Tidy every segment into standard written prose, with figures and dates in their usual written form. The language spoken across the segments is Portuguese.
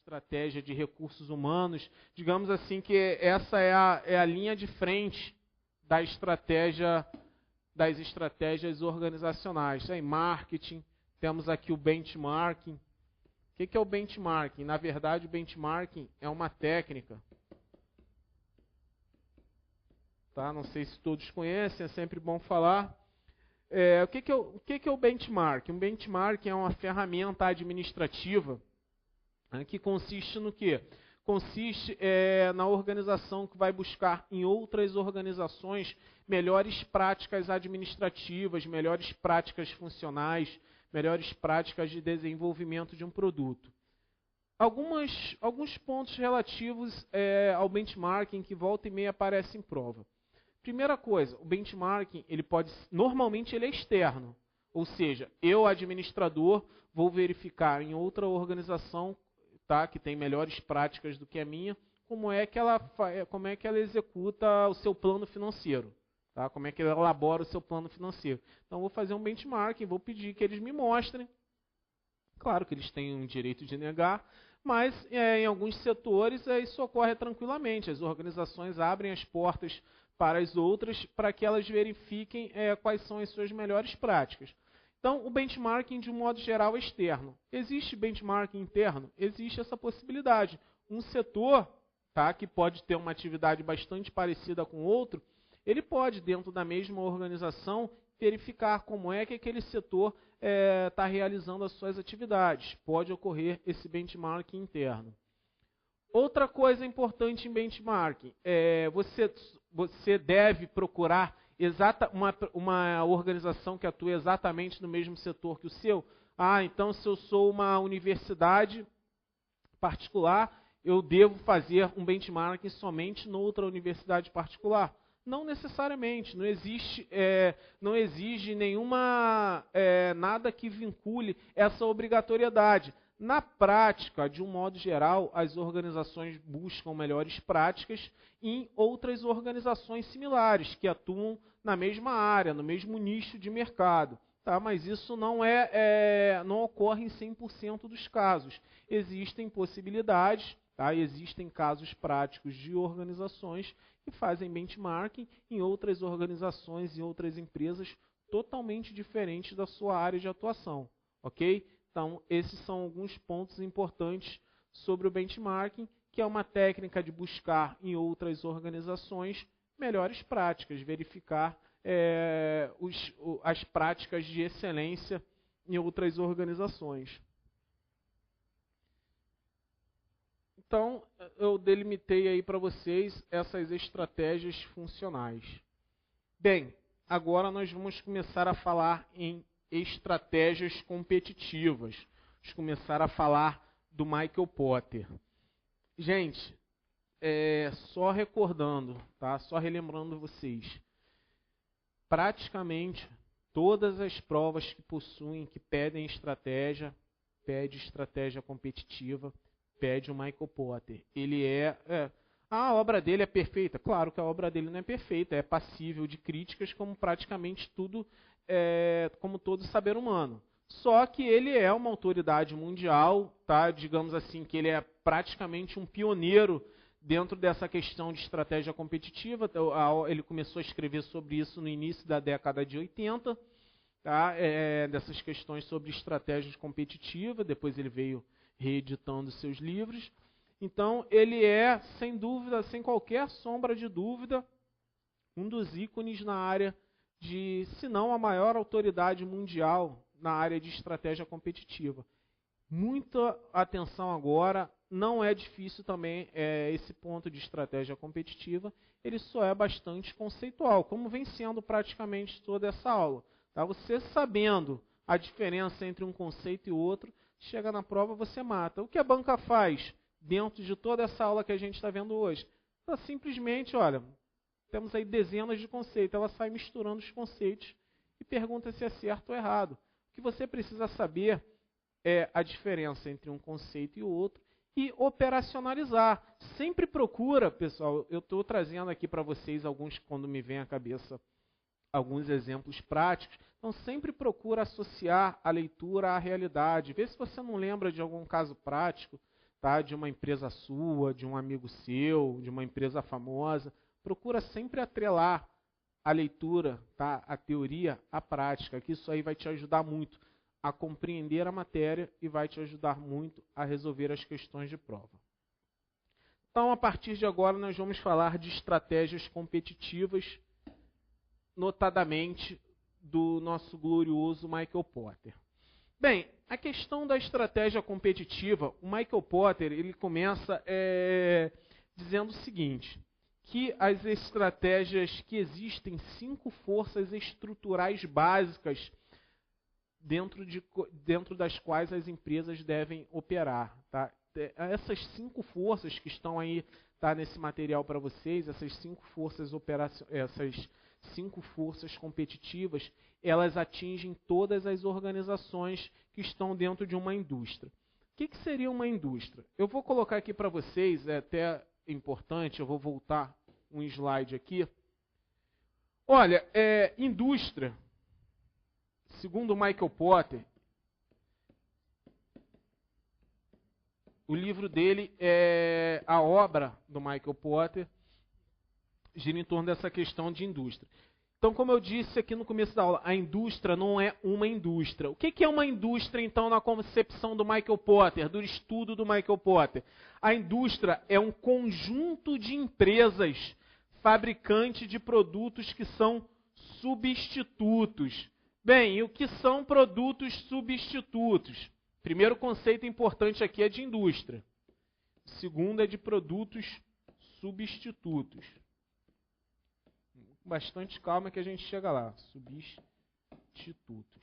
estratégia de recursos humanos. Digamos assim que essa é a linha de frente das estratégias organizacionais. Em marketing, temos aqui o benchmarking. O que é o benchmarking? Na verdade, o benchmarking é uma técnica. Tá? Não sei se todos conhecem, é sempre bom falar. O que é o benchmarking? O benchmarking é uma ferramenta administrativa, né, que consiste no quê? Consiste na organização que vai buscar em outras organizações melhores práticas administrativas, melhores práticas funcionais, melhores práticas de desenvolvimento de um produto. Alguns pontos relativos ao benchmarking que volta e meia aparecem em prova. Primeira coisa, o benchmarking, normalmente ele é externo. Ou seja, eu, administrador, vou verificar em outra organização, tá, que tem melhores práticas do que a minha, como é que ela executa o seu plano financeiro. Tá? Como é que ela elabora o seu plano financeiro. Então, eu vou fazer um benchmarking, vou pedir que eles me mostrem. Claro que eles têm o direito de negar, mas em alguns setores isso ocorre tranquilamente. As organizações abrem as portas para as outras, para que elas verifiquem quais são as suas melhores práticas. Então, o benchmarking, de um modo geral, é externo. Existe benchmarking interno? Existe essa possibilidade. Um setor, tá, que pode ter uma atividade bastante parecida com outro, ele pode, dentro da mesma organização, verificar como é que aquele setor está realizando as suas atividades. Pode ocorrer esse benchmarking interno. Outra coisa importante em benchmarking, você deve procurar uma organização que atua exatamente no mesmo setor que o seu. Então se eu sou uma universidade particular, eu devo fazer um benchmarking somente noutra universidade particular. Não necessariamente, não exige nada que vincule essa obrigatoriedade. Na prática, de um modo geral, as organizações buscam melhores práticas em outras organizações similares, que atuam na mesma área, no mesmo nicho de mercado. Tá? Mas isso não ocorre em 100% dos casos. Existem possibilidades, tá? Existem casos práticos de organizações que fazem benchmarking em outras organizações, em outras empresas totalmente diferentes da sua área de atuação. Ok? Então, esses são alguns pontos importantes sobre o benchmarking, que é uma técnica de buscar em outras organizações melhores práticas, verificar as práticas de excelência em outras organizações. Então, eu delimitei aí para vocês essas estratégias funcionais. Bem, agora nós vamos começar a falar em estratégias competitivas. Vamos começar a falar do Michael Porter. Gente, só recordando, tá? Só relembrando vocês. Praticamente todas as provas que pedem estratégia, pede estratégia competitiva, pede o Michael Porter. Ele a obra dele é perfeita? Claro que a obra dele não é perfeita, é passível de críticas como praticamente tudo, como todo saber humano. Só que ele é uma autoridade mundial, tá? Digamos assim, que ele é praticamente um pioneiro dentro dessa questão de estratégia competitiva. Ele começou a escrever sobre isso no início da década de 80, tá? Dessas questões sobre estratégias competitivas, depois ele veio reeditando seus livros. Então, ele é, sem dúvida, sem qualquer sombra de dúvida, um dos ícones na área se não a maior autoridade mundial na área de estratégia competitiva. Muita atenção agora, não é difícil também esse ponto de estratégia competitiva, ele só é bastante conceitual, como vem sendo praticamente toda essa aula. Tá? Você sabendo a diferença entre um conceito e outro, chega na prova, você mata. O que a banca faz dentro de toda essa aula que a gente está vendo hoje? Ela simplesmente, olha, temos aí dezenas de conceitos, ela sai misturando os conceitos e pergunta se é certo ou errado. O que você precisa saber é a diferença entre um conceito e o outro e operacionalizar. Sempre procura, pessoal, eu estou trazendo aqui para vocês alguns, quando me vem à cabeça, alguns exemplos práticos. Então, sempre procura associar a leitura à realidade. Vê se você não lembra de algum caso prático, tá? De uma empresa sua, de um amigo seu, de uma empresa famosa. Procura sempre atrelar a leitura, tá? A teoria à prática, que isso aí vai te ajudar muito a compreender a matéria e vai te ajudar muito a resolver as questões de prova. Então, a partir de agora, nós vamos falar de estratégias competitivas, notadamente do nosso glorioso Michael Porter. Bem, a questão da estratégia competitiva, o Michael Porter ele começa dizendo o seguinte, que as estratégias, que existem 5 forças estruturais básicas dentro das quais as empresas devem operar. Tá? Essas 5 forças que estão aí, tá, nesse material para vocês, essas 5 forças competitivas, elas atingem todas as organizações que estão dentro de uma indústria. O que seria uma indústria? Eu vou colocar aqui para vocês, é até importante, eu vou voltar um slide aqui. Olha, indústria, segundo Michael Porter, o livro dele, a obra do Michael Porter, gira em torno dessa questão de indústria. Então, como eu disse aqui no começo da aula, a indústria não é uma indústria. O que é uma indústria, então, na concepção do Michael Porter, do estudo do Michael Porter? A indústria é um conjunto de empresas fabricantes de produtos que são substitutos. Bem, e o que são produtos substitutos? Primeiro conceito importante aqui é de indústria. O segundo é de produtos substitutos. Com bastante calma que a gente chega lá. Substitutos.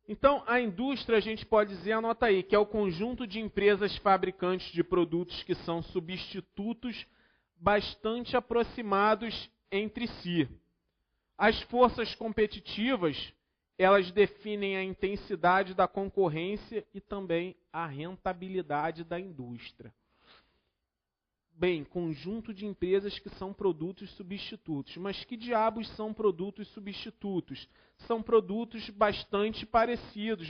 Então, a indústria, a gente pode dizer, anota aí, que é o conjunto de empresas fabricantes de produtos que são substitutos bastante aproximados entre si. As forças competitivas, elas definem a intensidade da concorrência e também a rentabilidade da indústria. Bem, conjunto de empresas que são produtos substitutos. Mas que diabos são produtos substitutos? São produtos bastante parecidos,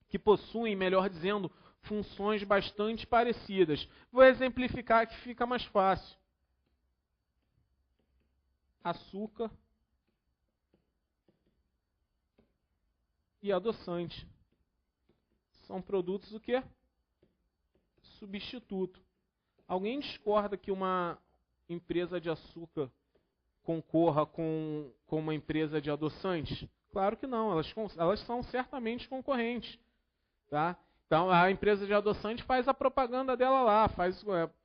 que possuem, melhor dizendo, funções bastante parecidas. Vou exemplificar que fica mais fácil. Açúcar e adoçante. São produtos o quê? Substituto. Alguém discorda que uma empresa de açúcar concorra com uma empresa de adoçantes? Claro que não, elas são certamente concorrentes. Tá? Então, a empresa de adoçante faz a propaganda dela lá,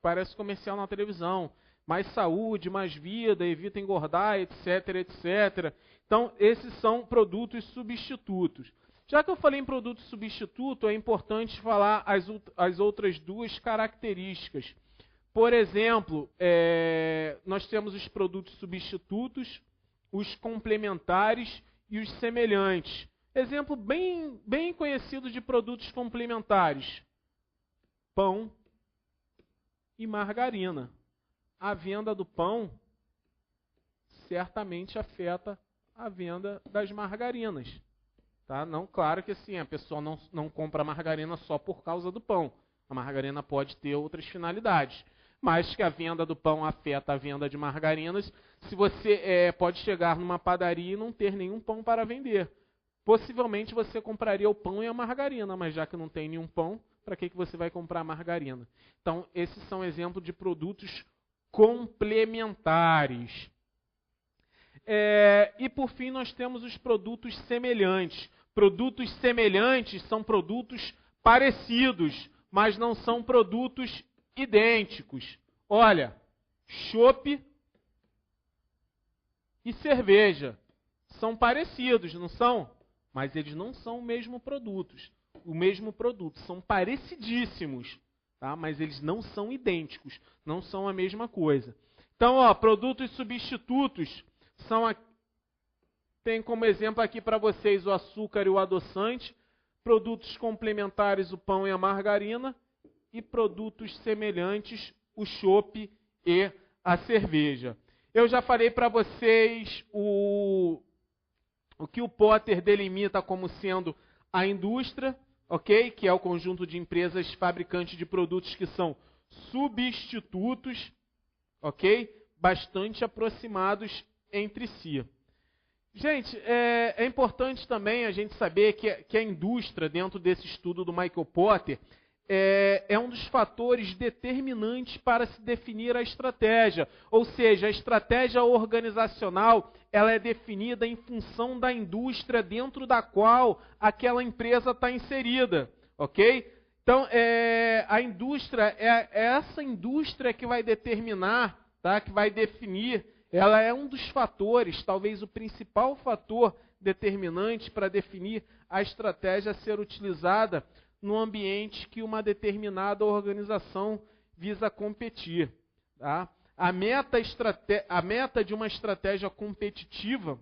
parece comercial na televisão. Mais saúde, mais vida, evita engordar, etc, etc. Então, esses são produtos substitutos. Já que eu falei em produto substituto, é importante falar as outras 2 características. Por exemplo, nós temos os produtos substitutos, os complementares e os semelhantes. Exemplo bem conhecido de produtos complementares: pão e margarina. A venda do pão certamente afeta a venda das margarinas. Tá? Não, claro que assim, a pessoa não compra margarina só por causa do pão. A margarina pode ter outras finalidades. Mas que a venda do pão afeta a venda de margarinas, se você pode chegar numa padaria e não ter nenhum pão para vender. Possivelmente você compraria o pão e a margarina, mas já que não tem nenhum pão, para que você vai comprar margarina? Então, esses são exemplos de produtos complementares. E por fim nós temos os produtos semelhantes. Produtos semelhantes são produtos parecidos, mas não são produtos idênticos. Olha, chopp e cerveja são parecidos, não são? Mas eles não são o mesmo produto, são parecidíssimos. Tá? Mas eles não são idênticos, não são a mesma coisa. Então, produtos substitutos tem como exemplo aqui para vocês o açúcar e o adoçante, produtos complementares, o pão e a margarina, e produtos semelhantes, o chopp e a cerveja. Eu já falei para vocês o que o Potter delimita como sendo a indústria, ok? Que é o conjunto de empresas fabricantes de produtos que são substitutos, ok? Bastante aproximados entre si. Gente, é importante também a gente saber que a indústria, dentro desse estudo do Michael Potter, é um dos fatores determinantes para se definir a estratégia. Ou seja, a estratégia organizacional ela é definida em função da indústria dentro da qual aquela empresa está inserida. Ok? Então, a indústria é essa indústria que vai determinar, tá? Que vai definir. Ela é um dos fatores, talvez o principal fator determinante para definir a estratégia a ser utilizada no ambiente que uma determinada organização visa competir. Tá? A meta de uma estratégia competitiva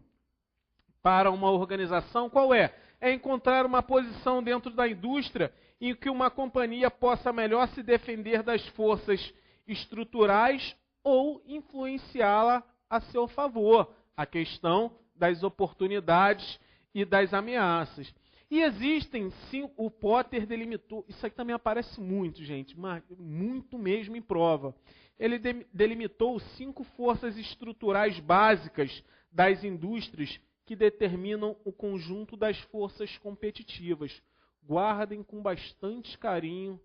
para uma organização, qual é? É encontrar uma posição dentro da indústria em que uma companhia possa melhor se defender das forças estruturais ou influenciá-la a seu favor. A questão das oportunidades e das ameaças. E existem, sim, o Potter delimitou, isso aqui também aparece muito, gente, muito mesmo em prova. Ele delimitou 5 forças estruturais básicas das indústrias que determinam o conjunto das forças competitivas. Guardem com bastante carinho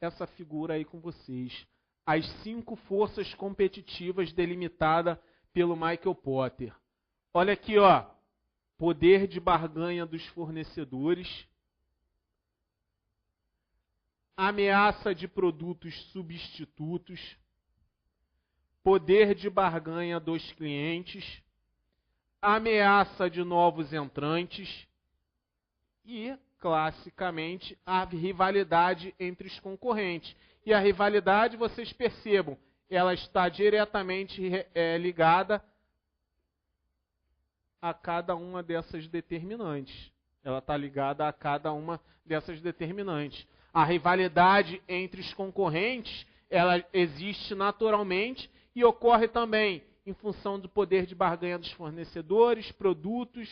essa figura aí com vocês. As 5 forças competitivas delimitadas pelo Michael Potter. Olha aqui, ó. Poder de barganha dos fornecedores, ameaça de produtos substitutos, poder de barganha dos clientes, ameaça de novos entrantes e, classicamente, a rivalidade entre os concorrentes. E a rivalidade, vocês percebam, ela está diretamente ligada a cada uma dessas determinantes. Ela está ligada a cada uma dessas determinantes. A rivalidade entre os concorrentes, ela existe naturalmente e ocorre também em função do poder de barganha dos fornecedores, produtos,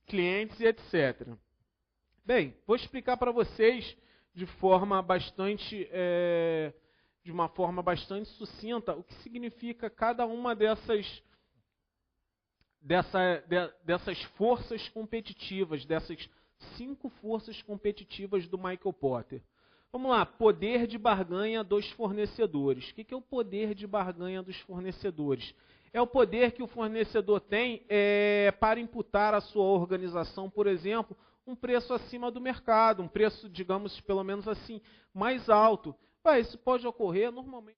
clientes e etc. Bem, vou explicar para vocês de uma forma bastante sucinta o que significa cada uma dessas forças competitivas, dessas 5 forças competitivas do Michael Potter. Vamos lá, poder de barganha dos fornecedores. O que é o poder de barganha dos fornecedores? É o poder que o fornecedor tem para imputar à sua organização, por exemplo, um preço acima do mercado, um preço, digamos, pelo menos assim, mais alto. Isso pode ocorrer normalmente.